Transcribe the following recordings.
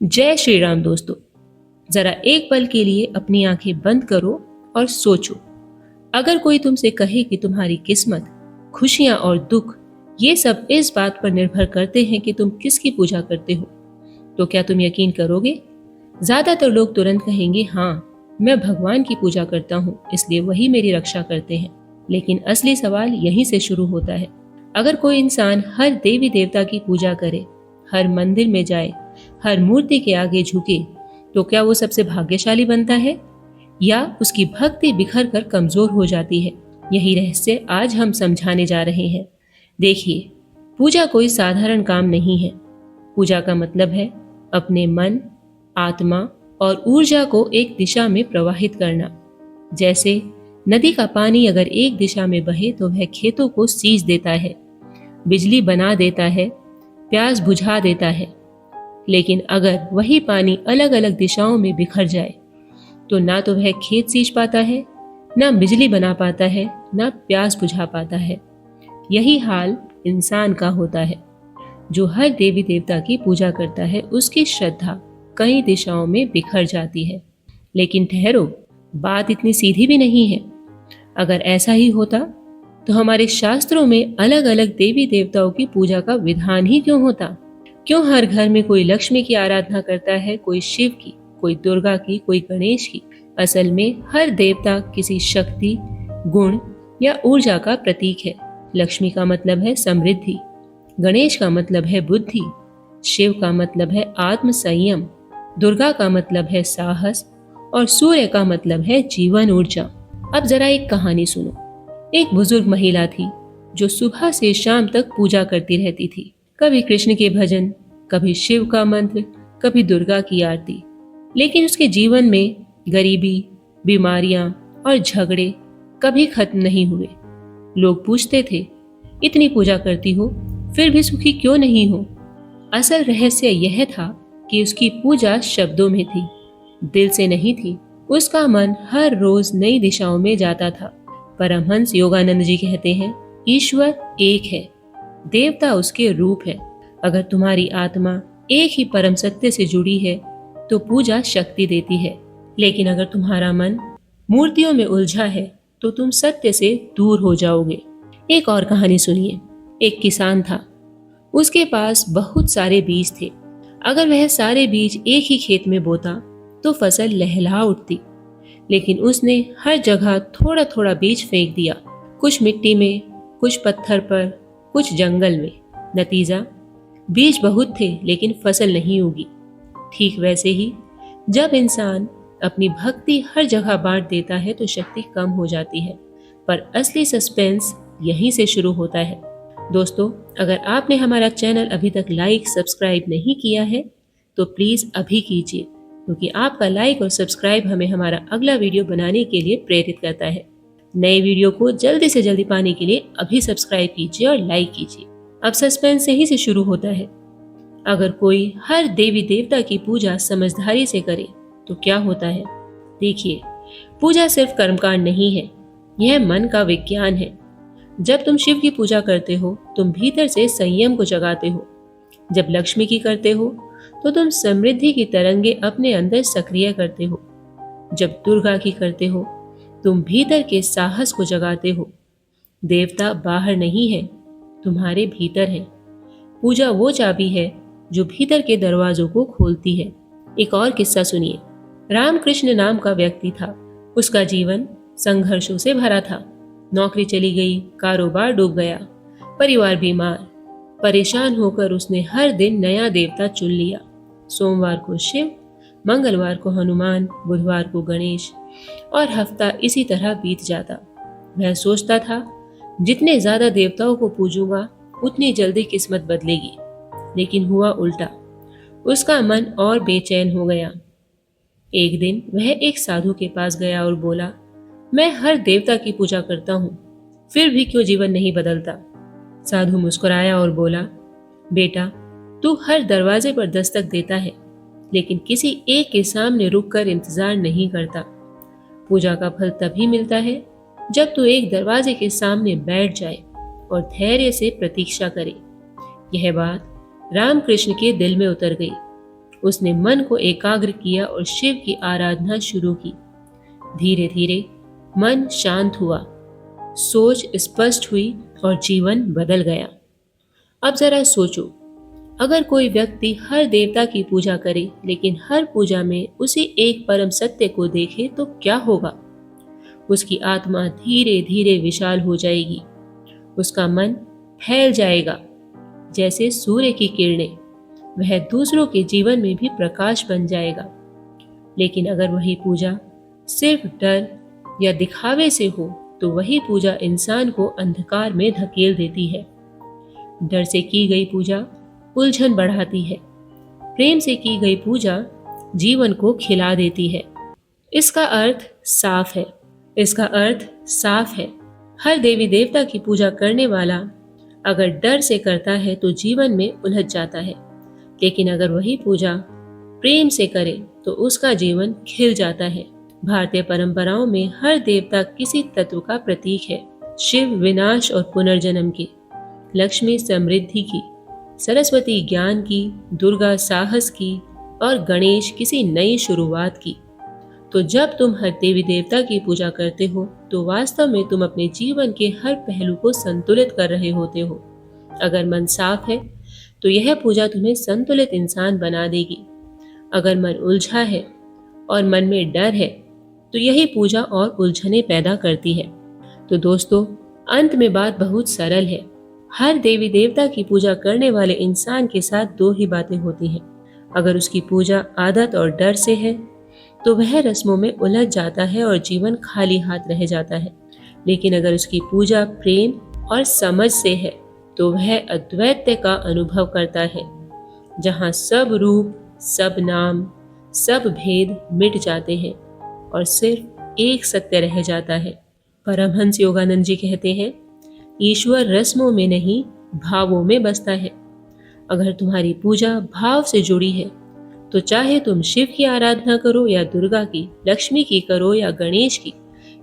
जय श्री राम दोस्तों। जरा एक पल के लिए अपनी आंखें बंद करो और सोचो, अगर कोई तुमसे कहे कि तुम्हारी किस्मत, खुशियां और दुख ये सब इस बात पर निर्भर करते हैं कि तुम किसकी पूजा करते हो, तो क्या तुम यकीन करोगे? ज्यादातर लोग तुरंत कहेंगे हाँ, मैं भगवान की पूजा करता हूँ, इसलिए वही मेरी रक्षा करते हैं। लेकिन असली सवाल यहीं से शुरू होता है। अगर कोई इंसान हर देवी देवता की पूजा करे, हर मंदिर में जाए, हर मूर्ति के आगे झुके, तो क्या वो सबसे भाग्यशाली बनता है या उसकी भक्ति बिखर कर कमजोर हो जाती है? यही रहस्य आज हम समझाने जा रहे हैं। देखिए, पूजा कोई साधारण काम नहीं है। पूजा का मतलब है अपने मन, आत्मा और ऊर्जा को एक दिशा में प्रवाहित करना। जैसे नदी का पानी अगर एक दिशा में बहे तो वह खेतों को सींच देता है, बिजली बना देता है, प्यास बुझा देता है। लेकिन अगर वही पानी अलग अलग दिशाओं में बिखर जाए तो ना तो वह खेत सींच पाता है, ना बिजली बना पाता है, ना प्यास बुझा पाता है। यही हाल इंसान का होता है। जो हर देवी देवता की पूजा करता है, उसकी श्रद्धा कई दिशाओं में बिखर जाती है। लेकिन ठहरो, बात इतनी सीधी भी नहीं है। अगर ऐसा ही होता तो हमारे शास्त्रों में अलग अलग देवी देवताओं की पूजा का विधान ही क्यों होता? क्यों हर घर में कोई लक्ष्मी की आराधना करता है, कोई शिव की, कोई दुर्गा की, कोई गणेश की? असल में हर देवता किसी शक्ति, गुण या ऊर्जा का प्रतीक है। लक्ष्मी का मतलब है समृद्धि, गणेश का मतलब है बुद्धि, शिव का मतलब है आत्म संयम, दुर्गा का मतलब है साहस और सूर्य का मतलब है जीवन ऊर्जा। अब जरा एक कहानी सुनो। एक बुजुर्ग महिला थी जो सुबह से शाम तक पूजा करती रहती थी। कभी कृष्ण के भजन, कभी शिव का मंत्र, कभी दुर्गा की आरती। लेकिन उसके जीवन में गरीबी, बीमारियां और झगड़े कभी खत्म नहीं हुए। लोग पूछते थे, इतनी पूजा करती हो फिर भी सुखी क्यों नहीं हो? असल रहस्य यह था कि उसकी पूजा शब्दों में थी, दिल से नहीं थी। उसका मन हर रोज नई दिशाओं में जाता था। परमहंस योगानंद जी कहते हैं, ईश्वर एक है, देवता उसके रूप है। अगर तुम्हारी आत्मा एक ही परम सत्य से जुड़ी है तो पूजा शक्ति देती है। लेकिन अगर तुम्हारा मन मूर्तियों में उलझा है तो तुम सत्य से दूर हो जाओगे। एक और कहानी सुनिए। एक किसान था, उसके पास बहुत सारे बीज थे। अगर वह सारे बीज एक ही खेत में बोता तो फसल लहलहा उठती। लेकिन उसने हर जगह थोड़ा थोड़ा बीज फेंक दिया, कुछ मिट्टी में, कुछ पत्थर पर, कुछ जंगल में। नतीजा, बीज बहुत थे लेकिन फसल नहीं उगी। ठीक वैसे ही जब इंसान अपनी भक्ति हर जगह बांट देता है तो शक्ति कम हो जाती है। पर असली सस्पेंस यहीं से शुरू होता है। दोस्तों, अगर आपने हमारा चैनल अभी तक लाइक, सब्सक्राइब नहीं किया है तो प्लीज अभी कीजिए, क्योंकि आपका लाइक और सब्सक्राइब हमें हमारा अगला वीडियो बनाने के लिए प्रेरित करता है। नए वीडियो को जल्दी से जल्दी पाने के लिए अभी सब्सक्राइब कीजिए और लाइक कीजिए। अब सस्पेंस यहीं से शुरू होता है। अगर कोई हर देवी देवता की पूजा समझदारी से करे तो क्या होता है? देखिए, पूजा सिर्फ कर्मकांड नहीं है, यह मन का विज्ञान है। जब तुम शिव की पूजा करते हो तुम भीतर से संयम को जगाते हो। जब लक्ष्मी की करते हो तो तुम समृद्धि की तरंगे अपने अंदर सक्रिय करते हो। जब दुर्गा की करते हो तुम भीतर के साहस को जगाते हो। देवता बाहर नहीं है, तुम्हारे भीतर है। पूजा वो चाबी है जो भीतर के दरवाजों को खोलती है। एक और किस्सा सुनिए। रामकृष्ण नाम का व्यक्ति था। उसका जीवन संघर्षों से भरा था। नौकरी चली गई, कारोबार डूब गया, परिवार बीमार। परेशान होकर उसने हर दिन नया देवता चुन लिया। सोमवार को शिव, मंगलवार को हनुमान, बुधवार को गणेश, और हफ्ता इसी तरह बीत जाता। वह सोचता था, जितने ज्यादा देवताओं को पूजूंगा उतनी जल्दी किस्मत बदलेगी। लेकिन हुआ उल्टा, उसका मन और बेचैन हो गया। एक दिन वह एक साधु के पास गया और बोला, मैं हर देवता की पूजा करता हूँ, फिर भी क्यों जीवन नहीं बदलता? साधु मुस्कुराया और बोला, बेटा, तू हर दरवाजे पर दस्तक देता है, लेकिन किसी एक के सामने रुककर इंतजार नहीं करता। पूजा का फल तभी मिलता है जब तू एक दरवाजे के सामने बैठ जाए और धैर्य से प्रतीक्षा करे। यह बात रामकृष्ण के दिल में उतर गई। उसने मन को एकाग्र किया और शिव की आराधना शुरू की। धीरे धीरे मन शांत हुआ, सोच स्पष्ट हुई और जीवन बदल गया। अब जरा सोचो, अगर कोई व्यक्ति हर देवता की पूजा करे लेकिन हर पूजा में उसी एक परम सत्य को देखे तो क्या होगा? उसकी आत्मा धीरे धीरे विशाल हो जाएगी, उसका मन फैल जाएगा जैसे सूर्य की किरणें, वह दूसरों के जीवन में भी प्रकाश बन जाएगा। लेकिन अगर वही पूजा सिर्फ डर या दिखावे से हो तो वही पूजा इंसान को अंधकार में धकेल देती है। डर से की गई पूजा उलझन बढ़ाती है, प्रेम से की गई पूजा जीवन को खिला देती है। इसका अर्थ साफ है, इसका अर्थ साफ है। हर देवी देवता की पूजा करने वाला अगर डर से करता है तो जीवन में उलझ जाता है, लेकिन अगर वही पूजा प्रेम से करे तो उसका जीवन खिल जाता है। भारतीय परंपराओं में हर देवता किसी तत्व का प्रतीक है। शिव विनाश और पुनर्जन्म की, लक्ष्मी समृद्धि की, सरस्वती ज्ञान की, दुर्गा साहस की और गणेश किसी नई शुरुआत की। तो जब तुम हर देवी देवता की पूजा करते हो तो वास्तव में तुम अपने जीवन के हर पहलू को संतुलित कर रहे होते हो। अगर मन साफ है तो यह पूजा तुम्हें संतुलित इंसान बना देगी। अगर मन उलझा है और मन में डर है तो यही पूजा और उलझने पैदा करती है। तो दोस्तों, अंत में बात बहुत सरल है। हर देवी देवता की पूजा करने वाले इंसान के साथ दो ही बातें होती हैं। अगर उसकी पूजा आदत और डर से है तो वह रस्मों में उलझ जाता है और जीवन खाली हाथ रह जाता है। लेकिन अगर उसकी पूजा प्रेम और समझ से है तो वह अद्वैत का अनुभव करता है, जहाँ सब रूप, सब नाम, सब भेद मिट जाते हैं और सिर्फ एक सत्य रह जाता है। परमहंस योगानंद जी कहते हैं, ईश्वर रस्मों में नहीं भावों में बसता है। अगर तुम्हारी पूजा भाव से जुड़ी है तो चाहे तुम शिव की आराधना करो या दुर्गा की, लक्ष्मी की करो या गणेश की,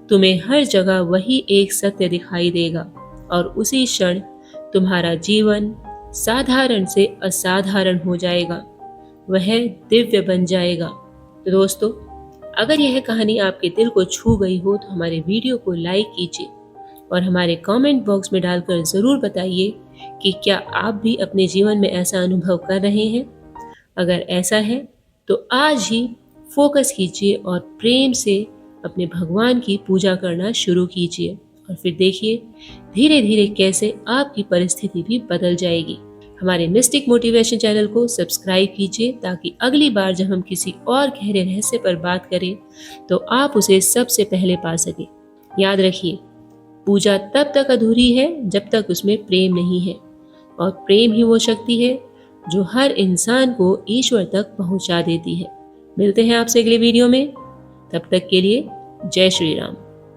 तुम्हें हर जगह वही एक सत्य दिखाई देगा और उसी क्षण तुम्हारा जीवन साधारण से असाधारण हो जाएगा, वह दिव्य बन जाएगा। तो दोस्तों, अगर यह कहानी आपके दिल को छू गई हो तो हमारे वीडियो को लाइक कीजिए और हमारे कमेंट बॉक्स में डालकर ज़रूर बताइए कि क्या आप भी अपने जीवन में ऐसा अनुभव कर रहे हैं। अगर ऐसा है तो आज ही फोकस कीजिए और प्रेम से अपने भगवान की पूजा करना शुरू कीजिए और फिर देखिए धीरे धीरे कैसे आपकी परिस्थिति भी बदल जाएगी। हमारे मिस्टिक मोटिवेशन चैनल को सब्सक्राइब कीजिए ताकि अगली बार जब हम किसी और गहरे रहस्य पर बात करें तो आप उसे सबसे पहले पा सके। याद रखिए, पूजा तब तक अधूरी है जब तक उसमें प्रेम नहीं है, और प्रेम ही वो शक्ति है जो हर इंसान को ईश्वर तक पहुंचा देती है। मिलते हैं आपसे अगले वीडियो में, तब तक के लिए जय श्री राम।